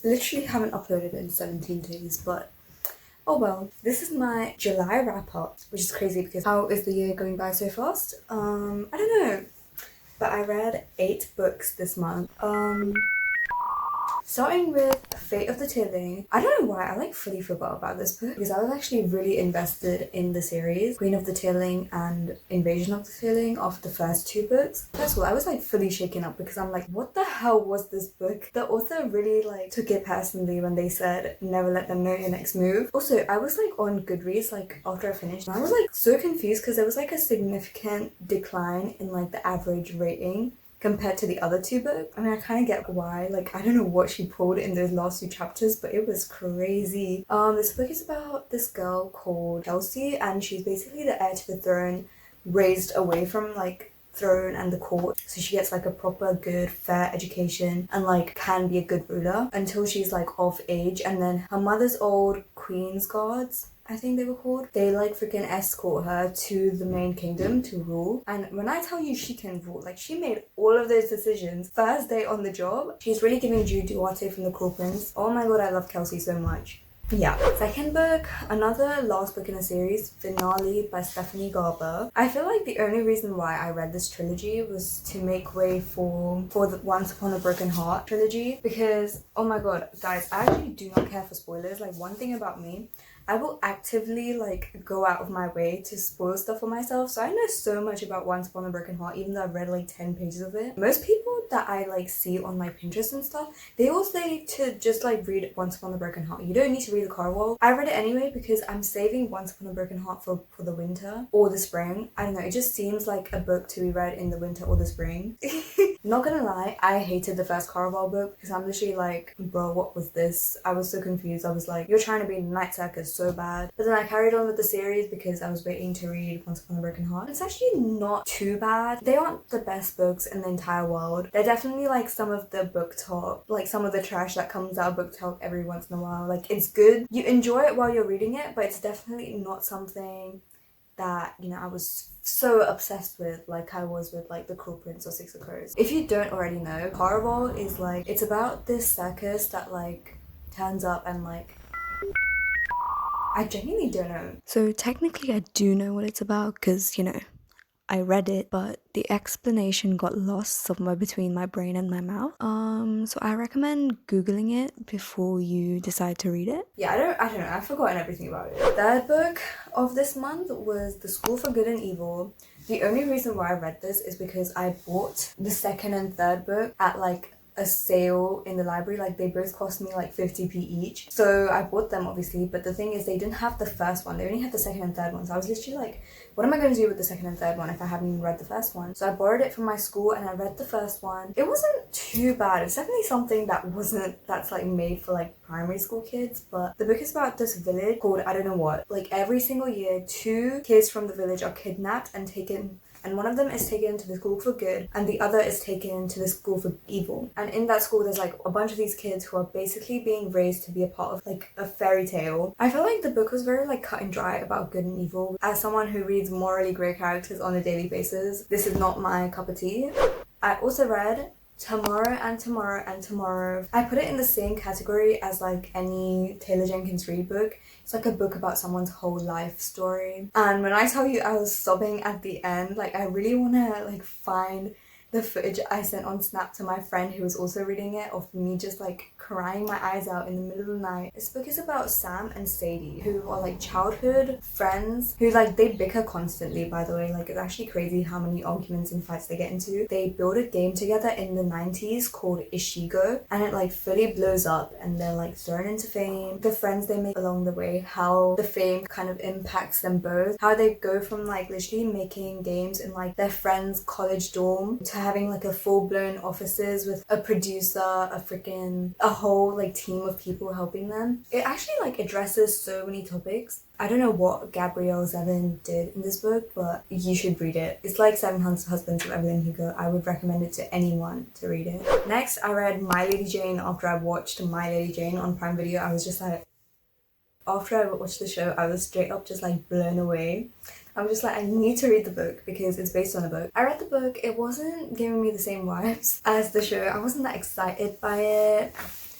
Literally haven't uploaded in 17 days, but oh well. This is my July wrap up, which is crazy because how is the year going by so fast? I don't know. But I read 8 books this month. Starting with Fate of the Tearling. I don't know why, I fully forgot about this book because I was actually really invested in the series Queen of the Tearling and Invasion of the Tearling of the first 2 books. First of all, I was fully shaken up because I'm like, what the hell was this book? The author really took it personally when they said never let them know your next move. Also, I was on Goodreads after I finished and I was so confused because there was a significant decline in the average rating compared to the other 2 books. I mean, I kind of get why. I don't know what she pulled in those last 2 chapters, but it was crazy. This book is about this girl called Kelsey, and she's basically the heir to the throne, raised away from throne and the court, so she gets a proper good fair education and can be a good ruler until she's of age, and then her mother's old queen's guards, I think they were called, they freaking escort her to the main kingdom to rule. And when I tell you she can rule, she made all of those decisions first day on the job. She's really giving Jude Duarte from The Cruel Prince. Oh my god, I love Kelsey so much. Yeah. Second book, another last book in a series, Finale by Stephanie Garber. I feel the only reason why I read this trilogy was to make way for the Once Upon a Broken Heart trilogy, because oh my god, guys, I actually do not care for spoilers. One thing about me, I will actively go out of my way to spoil stuff for myself. So I know so much about Once Upon a Broken Heart, even though I've read 10 pages of it. Most people that I see on Pinterest and stuff, they all say to just read Once Upon a Broken Heart. You don't need to read the Carwell. I read it anyway because I'm saving Once Upon a Broken Heart for the winter or the spring. I don't know, it just seems like a book to be read in the winter or the spring. Not gonna lie, I hated the first Carwell book because I'm literally bro, what was this? I was so confused. I was you're trying to be in the Night Circus so bad. But then I carried on with the series because I was waiting to read Once Upon a Broken Heart. It's actually not too bad. They aren't the best books in the entire world. They're definitely some of the book talk, some of the trash that comes out of book talk every once in a while. It's good. You enjoy it while you're reading it, but it's definitely not something that, I was so obsessed with I was with The Cruel Prince or Six of Crows. If you don't already know, Carnival is it's about this circus that turns up and I genuinely don't know. So technically I do know what it's about because, I read it, but the explanation got lost somewhere between my brain and my mouth. So I recommend Googling it before you decide to read it. Yeah, I don't know, I've forgotten everything about it. Third book of this month was The School for Good and Evil. The only reason why I read this is because I bought the second and third book at a sale in the library. They both cost me 50p each, so I bought them obviously, but the thing is they didn't have the first one, they only had the second and third one. So I was literally what am I going to do with the second and third one if I haven't even read the first one? So I borrowed it from my school and I read the first one. It wasn't too bad. It's definitely something that's made for primary school kids, but the book is about this village called I don't know what. Every single year 2 kids from the village are kidnapped and taken, and one of them is taken to the school for good and the other is taken to the school for evil. And in that school there's a bunch of these kids who are basically being raised to be a part of a fairy tale. I feel the book was very cut and dry about good and evil. As someone who reads morally grey characters on a daily basis, this is not my cup of tea. I also read Tomorrow and Tomorrow and Tomorrow. I put it in the same category as any Taylor Jenkins Reid book. It's a book about someone's whole life story. And when I tell you I was sobbing at the end, I really want to find the footage I sent on Snap to my friend who was also reading it of me just crying my eyes out in the middle of the night. This book is about Sam and Sadie, who are childhood friends who they bicker constantly, by the way. It's actually crazy how many arguments and fights they get into. They build a game together in the 90s called Ishigo, and it fully blows up and they're thrown into fame. The friends they make along the way, how the fame kind of impacts them both, how they go from literally making games in their friend's college dorm to having a full-blown offices with a producer, a whole team of people helping them. It actually addresses so many topics. I don't know what Gabrielle Zevin did in this book, but you should read it. It's Seven Husbands of Evelyn Hugo. I would recommend it to anyone to read it. Next, I read My Lady Jane after I watched My Lady Jane on Prime Video. I was just after I watched the show, I was straight up just blown away. I was just I need to read the book because it's based on a book. I read the book, it wasn't giving me the same vibes as the show. I wasn't that excited by it.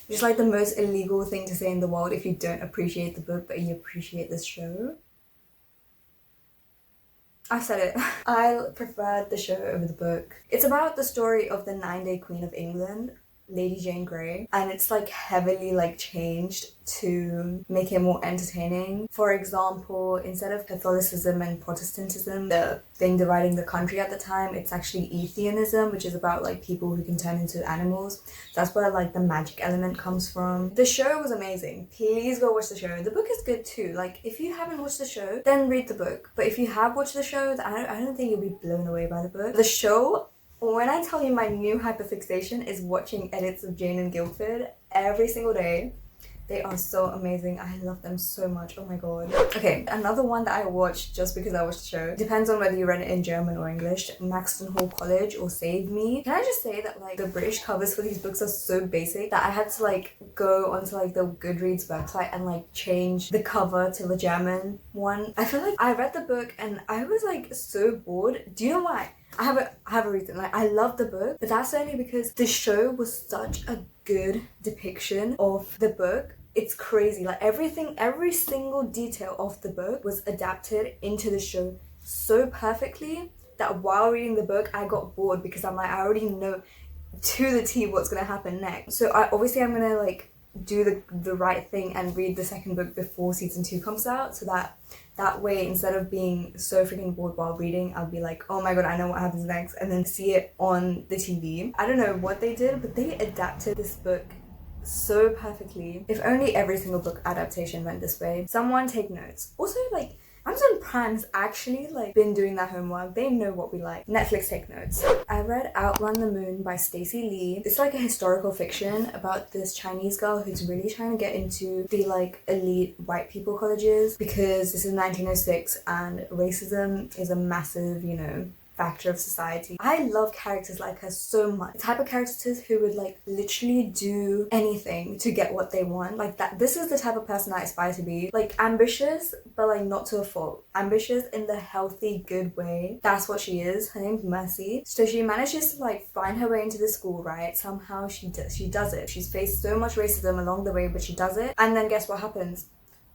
which is like the most illegal thing to say in the world if you don't appreciate the book but you appreciate this show. I said it. I preferred the show over the book. It's about the story of the 9-day Queen of England, Lady Jane Grey, and it's like heavily like changed to make it more entertaining. For example, instead of Catholicism and Protestantism, the thing dividing the country at the time, it's actually Atheism, which is about like people who can turn into animals. That's where like the magic element comes from. The show was amazing. Please go watch the show. The book is good too. Like if you haven't watched the show, then read the book. But if you have watched the show, I don't think you'll be blown away by the book. The show, when I tell you my new hyperfixation is watching edits of Jane and Guildford every single day. They are so amazing. I love them so much. Oh my god. Okay, another one that I watched just because I watched the show. Depends on whether you read it in German or English. Maxton Hall College or Save Me. Can I just say that like the British covers for these books are so basic that I had to like go onto like the Goodreads website and like change the cover to the German one. I feel like I read the book and I was like so bored. Do you know why? I have a reason. Like I love the book, but that's only because the show was such a good depiction of the book. It's crazy. Like everything, every single detail of the book was adapted into the show so perfectly that while reading the book, I got bored because I'm like, I already know to the T what's gonna happen next. So I'm gonna like do the right thing and read the second book before season 2 comes out, so that way, instead of being so freaking bored while reading, I'll be like, oh my god, I know what happens next, and then see it on the TV. I don't know what they did, but they adapted this book so perfectly. If only every single book adaptation went this way. Someone take notes. Also, like, Amazon Prime has actually like been doing their homework. They know what we like. Netflix take notes. I read Outrun the Moon by Stacey Lee. It's like a historical fiction about this Chinese girl who's really trying to get into the like elite white people colleges because this is 1906 and racism is a massive, you know, factor of society. I love characters like her so much. The type of characters who would like literally do anything to get what they want. Like that. This is the type of person I aspire to be. Like ambitious, but like not to a fault. Ambitious in the healthy, good way. That's what she is. Her name's Mercy. So she manages to like find her way into the school, right? Somehow she does it. She's faced so much racism along the way, but she does it. And then guess what happens?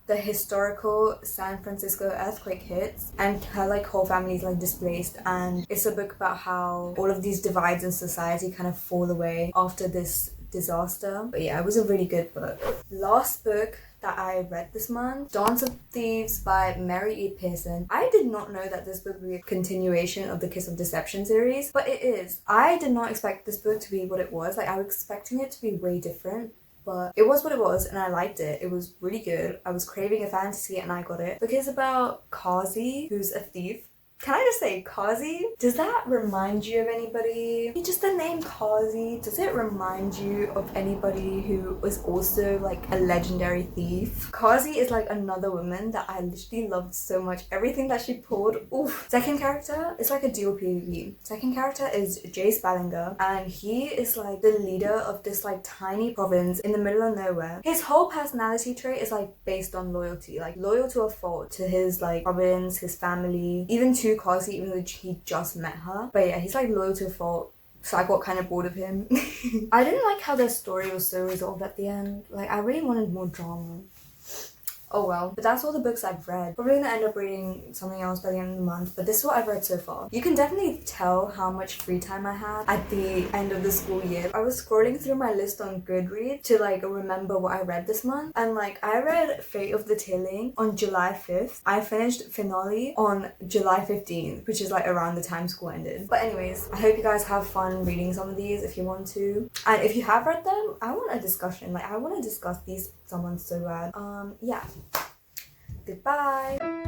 The historical San Francisco earthquake hits and her like whole family is like displaced, and it's a book about how all of these divides in society kind of fall away after this disaster. But yeah, it was a really good book. Last book that I read this month, Dance of Thieves by Mary E. Pearson. I did not know that this book would be a continuation of the Kiss of Deception series, but it is. I did not expect this book to be what it was. Like I was expecting it to be way different. But it was what it was and I liked it. It was really good. I was craving a fantasy and I got it. The book is about Kazi, who's a thief. Can I just say Kazi? Does that remind you of anybody? Just the name Kazi, does it remind you of anybody who was also like a legendary thief? Kazi is like another woman that I literally loved so much. Everything that she pulled, oof. Second character, it's like a dual PvP. Second character is Jace Ballinger, and he is like the leader of this like tiny province in the middle of nowhere. His whole personality trait is like based on loyalty, like loyal to a fault to his like province, his family, even to Kazi, even though he just met her. But yeah, he's like loyal to a fault. So I got kind of bored of him. I didn't like how their story was so resolved at the end. Like I really wanted more drama. Oh well. But that's all the books I've read. Probably gonna end up reading something else by the end of the month, but this is what I've read so far. You can definitely tell how much free time I had at the end of the school year. I was scrolling through my list on Goodreads to like remember what I read this month, and like I read Fate of the Tearling on July 5th. I finished Finale on July 15th, which is like around the time school ended. But anyways, I hope you guys have fun reading some of these if you want to. And if you have read them, I want a discussion. Like I want to discuss these with someone so bad. Yeah. Goodbye.